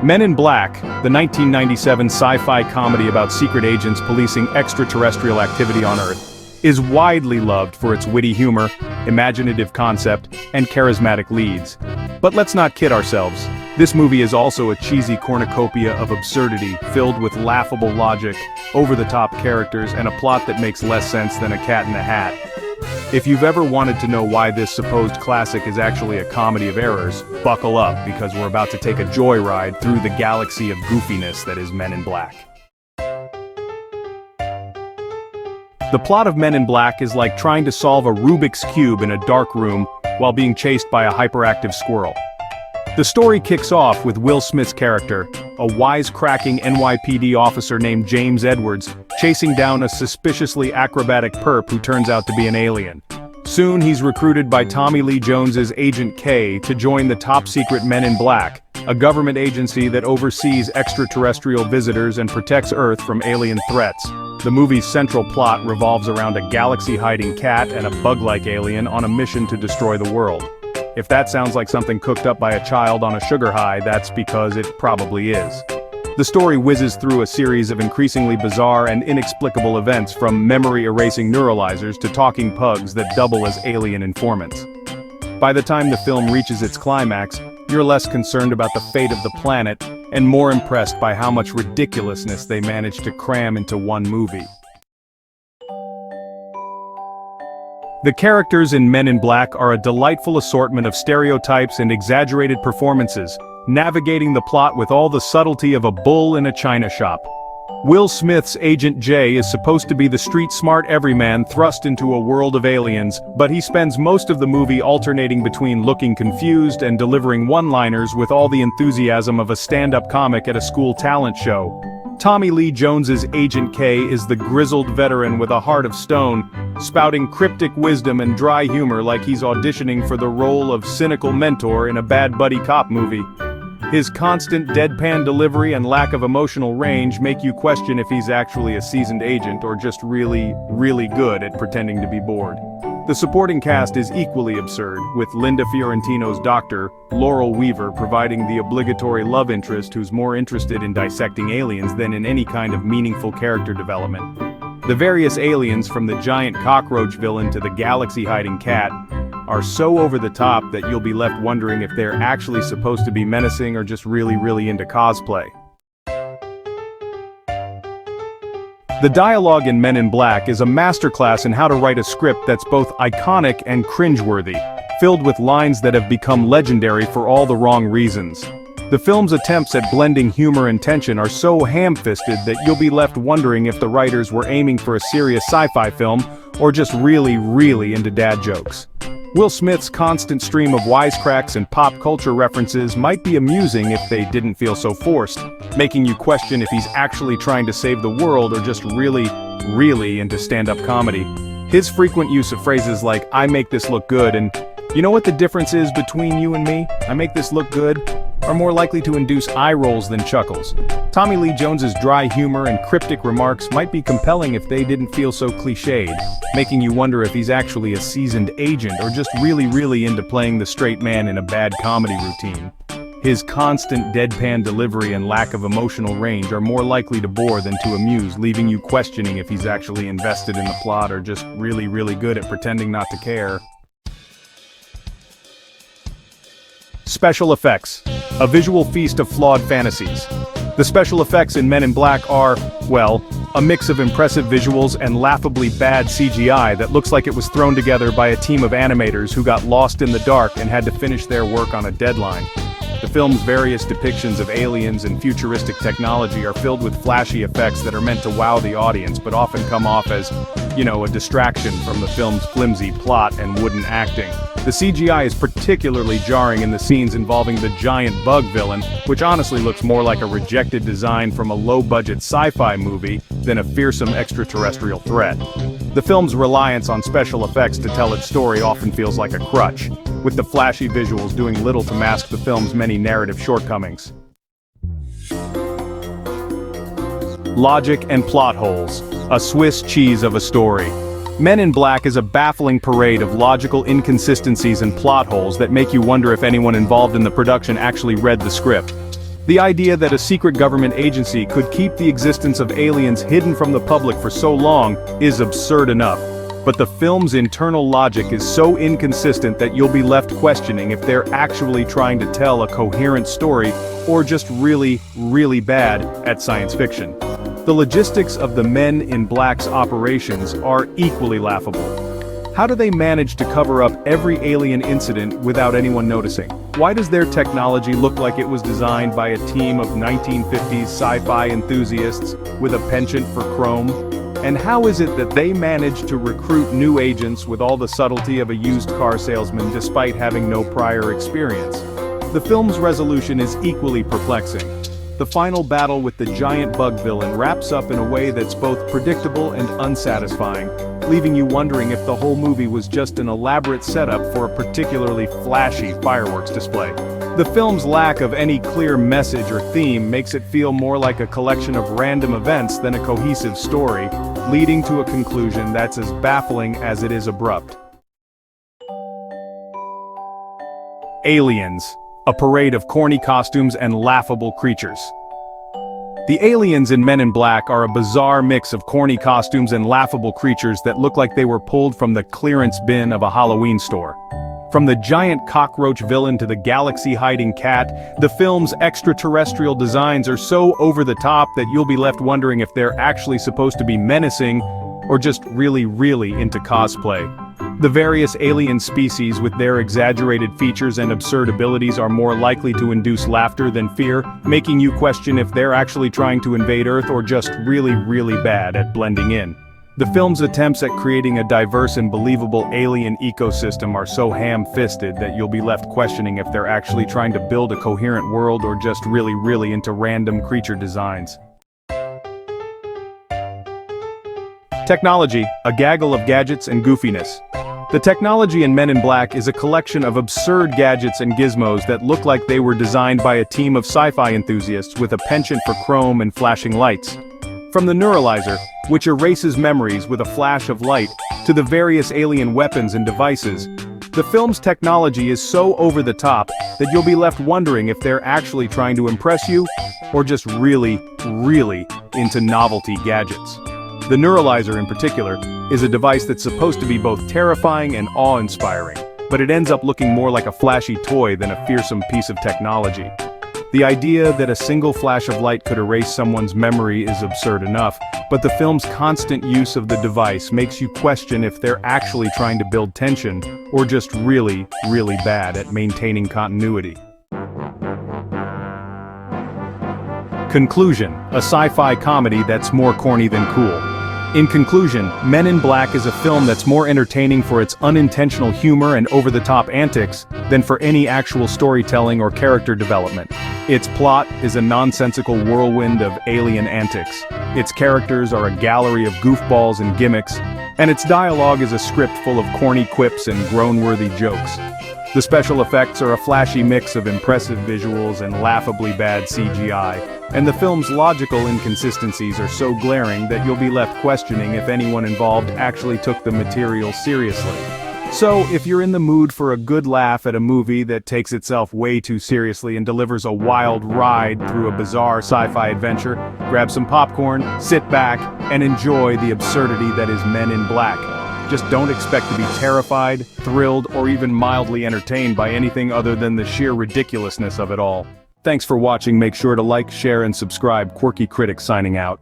Men in Black, the 1997 sci-fi comedy about secret agents policing extraterrestrial activity on Earth, is widely loved for its witty humor, imaginative concept, and charismatic leads. But let's not kid ourselves. This movie is also a cheesy cornucopia of absurdity, filled with laughable logic, over-the-top characters, and a plot that makes less sense than a cat in a hat. If you've ever wanted to know why this supposed classic is actually a comedy of errors, buckle up, because we're about to take a joyride through the galaxy of goofiness that is Men in Black. The plot of Men in Black is like trying to solve a Rubik's Cube in a dark room while being chased by a hyperactive squirrel. The story kicks off with Will Smith's character, a wisecracking NYPD officer named James Edwards, chasing down a suspiciously acrobatic perp who turns out to be an alien. Soon he's recruited by Tommy Lee Jones's Agent K to join the top-secret Men in Black, a government agency that oversees extraterrestrial visitors and protects Earth from alien threats. The movie's central plot revolves around a galaxy-hiding cat and a bug-like alien on a mission to destroy the world. If that sounds like something cooked up by a child on a sugar high, that's because it probably is. The story whizzes through a series of increasingly bizarre and inexplicable events, from memory-erasing neuralyzers to talking pugs that double as alien informants. By the time the film reaches its climax, you're less concerned about the fate of the planet and more impressed by how much ridiculousness they managed to cram into one movie. The characters in Men in Black are a delightful assortment of stereotypes and exaggerated performances, navigating the plot with all the subtlety of a bull in a china shop. Will Smith's Agent J is supposed to be the street-smart everyman thrust into a world of aliens, but he spends most of the movie alternating between looking confused and delivering one-liners with all the enthusiasm of a stand-up comic at a school talent show. Tommy Lee Jones's Agent K is the grizzled veteran with a heart of stone, spouting cryptic wisdom and dry humor like he's auditioning for the role of cynical mentor in a bad buddy cop movie. His constant deadpan delivery and lack of emotional range make you question if he's actually a seasoned agent or just really, really good at pretending to be bored. The supporting cast is equally absurd, with Linda Fiorentino's doctor, Laurel Weaver, providing the obligatory love interest who's more interested in dissecting aliens than in any kind of meaningful character development. The various aliens, from the giant cockroach villain to the galaxy-hiding cat, are so over the top that you'll be left wondering if they're actually supposed to be menacing or just really into cosplay. The dialogue in Men in Black is a masterclass in how to write a script that's both iconic and cringeworthy, filled with lines that have become legendary for all the wrong reasons. The film's attempts at blending humor and tension are so ham-fisted that you'll be left wondering if the writers were aiming for a serious sci-fi film or just really into dad jokes. Will Smith's constant stream of wisecracks and pop culture references might be amusing if they didn't feel so forced, making you question if he's actually trying to save the world or just really into stand-up comedy. His frequent use of phrases like, "I make this look good," and "You know what the difference is between you and me? I make this look good," are more likely to induce eye rolls than chuckles. Tommy Lee Jones's dry humor and cryptic remarks might be compelling if they didn't feel so cliched, making you wonder if he's actually a seasoned agent or just really into playing the straight man in a bad comedy routine. His constant deadpan delivery and lack of emotional range are more likely to bore than to amuse, leaving you questioning if he's actually invested in the plot or just really good at pretending not to care. Special effects. A visual feast of flawed fantasies. The special effects in Men in Black are, well, a mix of impressive visuals and laughably bad CGI that looks like it was thrown together by a team of animators who got lost in the dark and had to finish their work on a deadline. The film's various depictions of aliens and futuristic technology are filled with flashy effects that are meant to wow the audience but often come off as, a distraction from the film's flimsy plot and wooden acting. The CGI is particularly jarring in the scenes involving the giant bug villain, which honestly looks more like a rejected design from a low-budget sci-fi movie than a fearsome extraterrestrial threat. The film's reliance on special effects to tell its story often feels like a crutch, with the flashy visuals doing little to mask the film's many narrative shortcomings. Logic and plot holes. A Swiss cheese of a story. Men in Black is a baffling parade of logical inconsistencies and plot holes that make you wonder if anyone involved in the production actually read the script. The idea that a secret government agency could keep the existence of aliens hidden from the public for so long is absurd enough. But the film's internal logic is so inconsistent that you'll be left questioning if they're actually trying to tell a coherent story or just really, really bad at science fiction. The logistics of the Men in Black's operations are equally laughable. How do they manage to cover up every alien incident without anyone noticing? Why does their technology look like it was designed by a team of 1950s sci-fi enthusiasts with a penchant for chrome? And how is it that they manage to recruit new agents with all the subtlety of a used car salesman despite having no prior experience? The film's resolution is equally perplexing. The final battle with the giant bug villain wraps up in a way that's both predictable and unsatisfying, leaving you wondering if the whole movie was just an elaborate setup for a particularly flashy fireworks display. The film's lack of any clear message or theme makes it feel more like a collection of random events than a cohesive story, leading to a conclusion that's as baffling as it is abrupt. Aliens. A parade of corny costumes and laughable creatures. The aliens in Men in Black are a bizarre mix of corny costumes and laughable creatures that look like they were pulled from the clearance bin of a Halloween store. From the giant cockroach villain to the galaxy-hiding cat, the film's extraterrestrial designs are so over the top that you'll be left wondering if they're actually supposed to be menacing or just really, really into cosplay. The various alien species with their exaggerated features and absurd abilities are more likely to induce laughter than fear, making you question if they're actually trying to invade Earth or just really, really bad at blending in. The film's attempts at creating a diverse and believable alien ecosystem are so ham-fisted that you'll be left questioning if they're actually trying to build a coherent world or just really, really into random creature designs. Technology, a gaggle of gadgets and goofiness. The technology in Men in Black is a collection of absurd gadgets and gizmos that look like they were designed by a team of sci-fi enthusiasts with a penchant for chrome and flashing lights. From the neuralyzer, which erases memories with a flash of light, to the various alien weapons and devices, the film's technology is so over the top that you'll be left wondering if they're actually trying to impress you or just really, really into novelty gadgets. The neuralyzer in particular is a device that's supposed to be both terrifying and awe-inspiring, but it ends up looking more like a flashy toy than a fearsome piece of technology. The idea that a single flash of light could erase someone's memory is absurd enough, but the film's constant use of the device makes you question if they're actually trying to build tension or just really, really bad at maintaining continuity. Conclusion: a sci-fi comedy that's more corny than cool. In conclusion, Men in Black is a film that's more entertaining for its unintentional humor and over-the-top antics than for any actual storytelling or character development. Its plot is a nonsensical whirlwind of alien antics. Its characters are a gallery of goofballs and gimmicks, and its dialogue is a script full of corny quips and groan-worthy jokes. The special effects are a flashy mix of impressive visuals and laughably bad CGI, and the film's logical inconsistencies are so glaring that you'll be left questioning if anyone involved actually took the material seriously. So, if you're in the mood for a good laugh at a movie that takes itself way too seriously and delivers a wild ride through a bizarre sci-fi adventure, grab some popcorn, sit back, and enjoy the absurdity that is Men in Black. Just don't expect to be terrified, thrilled, or even mildly entertained by anything other than the sheer ridiculousness of it all. Thanks for watching. Make sure to like, share, and subscribe. Quirky Critic signing out.